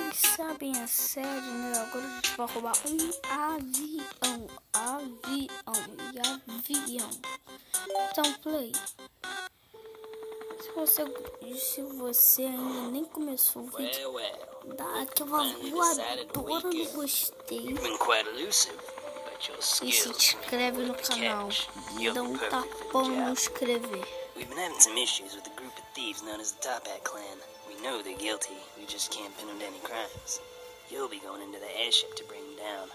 Vocês sabem a série, né? Agora a gente vai roubar um avião. Então, play. Se você ainda nem começou o vídeo, dá aquela voadora no gostei. E se inscreve no canal. E dá um tapão no inscrever. We've been having some issues with a group of thieves known as the Top Hat Clan. We know they're guilty, we just can't pin them to any crimes. You'll be going into the airship to bring them down.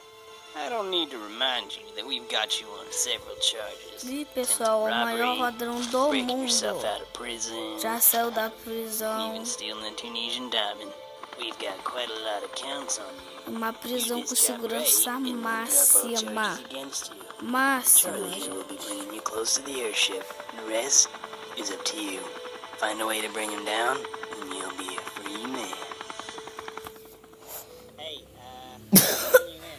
I don't need to remind you that we've got you on several charges. E pessoal, o maior ladrão do mundo Prison, já saiu da prisão. even stealing a Tunisian diamond. We've got quite a lot of counts on you. Uma prisão com segurança máxima. Charlie will be bringing you close to the airship. The rest is up to you. Find a way to bring him down, and you'll be a free man. Hey, you in?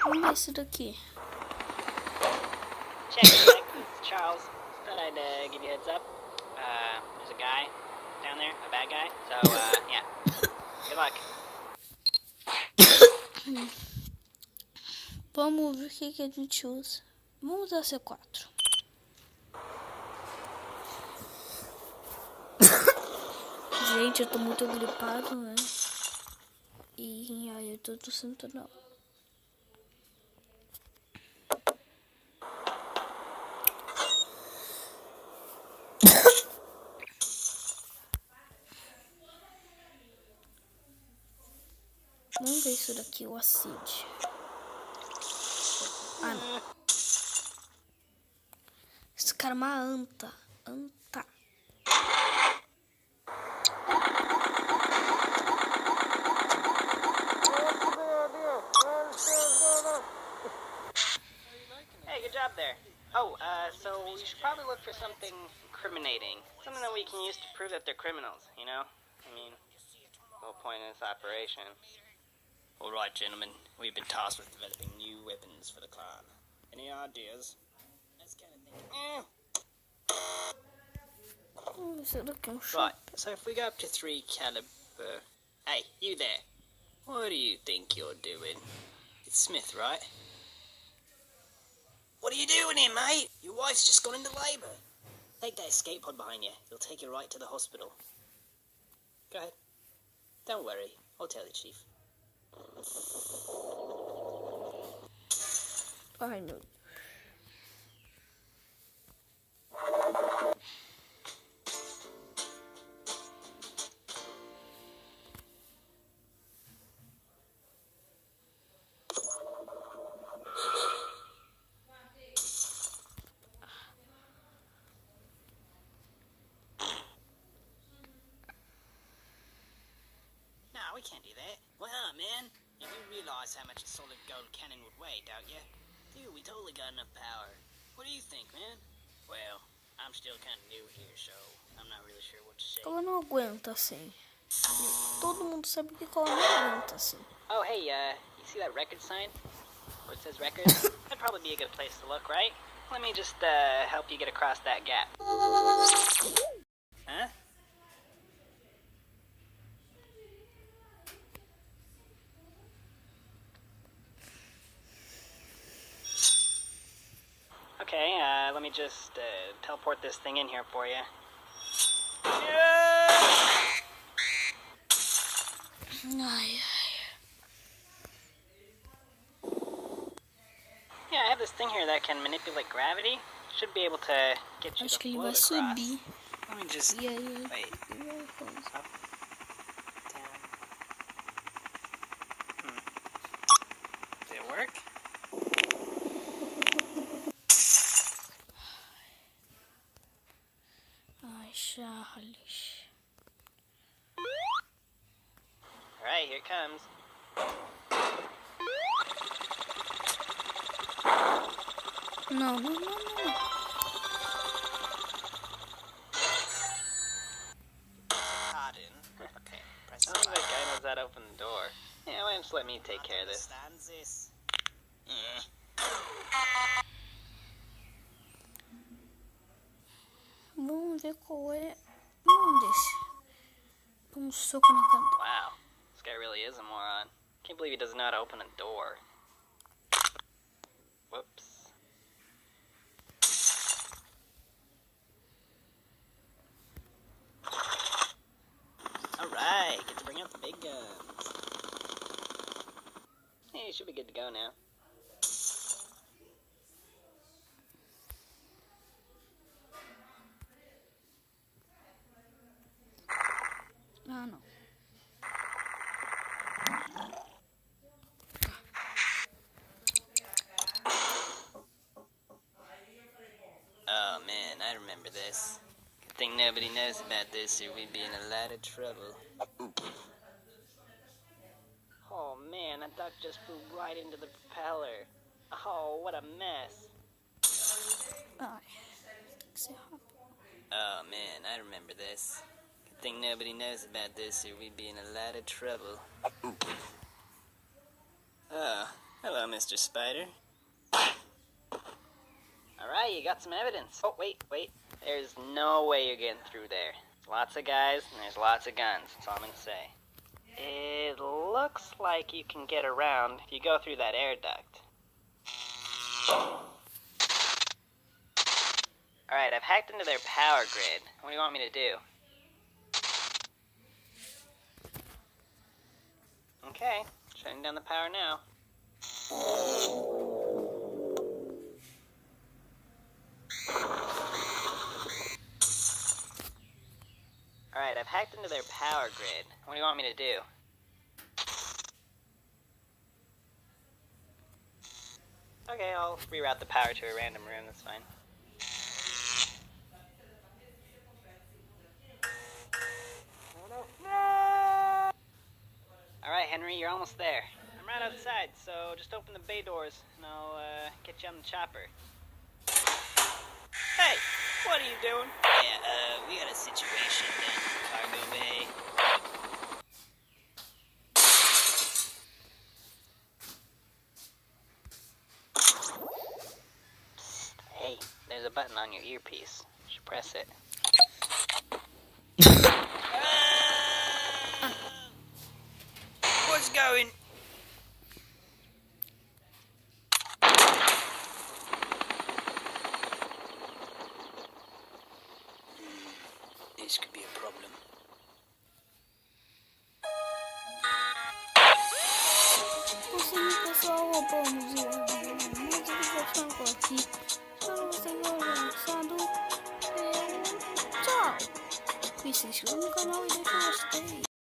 Vamos ver isso daqui. Check, it's Charles. Thought I'd give you a heads up. There's a guy down there, a bad guy. So, yeah. Good luck. Vamos ver o que a gente usa. Vamos usar C4. Gente, eu tô muito gripado, né? E aí eu tô tossindo não. Vamos ver isso daqui, o acid. Ah, não. Esse cara é uma anta. Hey, good job there. Oh, so we should probably look for something incriminating. Something that we can use to prove that they're criminals, you know? I mean, the whole point of this operation. All right, gentlemen. We've been tasked with developing new weapons for the clan. Any ideas? Right, so if we go up to 3 caliber... Hey, you there. What do you think you're doing? It's Smith, right? What are you doing here, mate? Your wife's just gone into labour. Take that escape pod behind you. It'll take you right to the hospital. Go ahead. Don't worry. I'll tell the chief. Ai, meu. No, we can't do that. Why not, man? You do realize how much a solid gold cannon would weigh, don't you? Dude, we totally got enough power. What do you think, man? Well, I'm still kind of new here, so I'm not really sure what to say. Ela não aguenta assim. Todo mundo sabe que ela não aguenta assim. Oh, hey, you see that record sign? Where it says record? That'd probably be a good place to look, right? Let me just, help you get across that gap. Huh? Okay, let me just teleport this thing in here for you. Ai. Yeah, I have this thing here that can manipulate gravity. Should be able to get you Acho to que ele float vai across. subir. Let me just... E aí? Wait. Up. Down. Did it work? Ai, Charles. Alright, here it comes. Não. Pardon. Okay, press I don't think that guy knows how to open the door. Yeah, why don't you let me take care of this? Understands this. Vamos ver qual é. Não deixa. Dá um soco na cara. Wow, this guy really is a moron. Can't believe he doesn't know how to open a door. Whoops. Alright, get to bring out the big guns. Hey, you should be good to go now. Ah, não. Oh man, I remember this. Good thing nobody knows about this or we'd be in a lot of trouble. Oh man, that duck just flew right into the propeller. Oh, what a mess. Ai, tem que ser rápido. Oh man, I remember this. Good thing nobody knows about this or we'd be in a lot of trouble. Oh, hello, Mr. Spider. Alright, you got some evidence. Oh, wait. There's no way you're getting through there. There's lots of guys and there's lots of guns. That's all I'm gonna say. It looks like you can get around if you go through that air duct. Alright, I've hacked into their power grid. What do you want me to do? Okay, shutting down the power now. Alright, I've hacked into their power grid. What do you want me to do? Okay, I'll reroute the power to a random room, that's fine. Alright, Henry, you're almost there. I'm right outside, so just open the bay doors and I'll get you on the chopper. Hey, what are you doing? Yeah, we got a situation down in the cargo bay. Hey, there's a button on your earpiece. You should press it. What's going? This could be a problem. Assim, pessoal, vamos ver. Muito divertido aqui. Espero vocês tenham gostado. Tchau! E se inscreva no canal e deixa um gostei.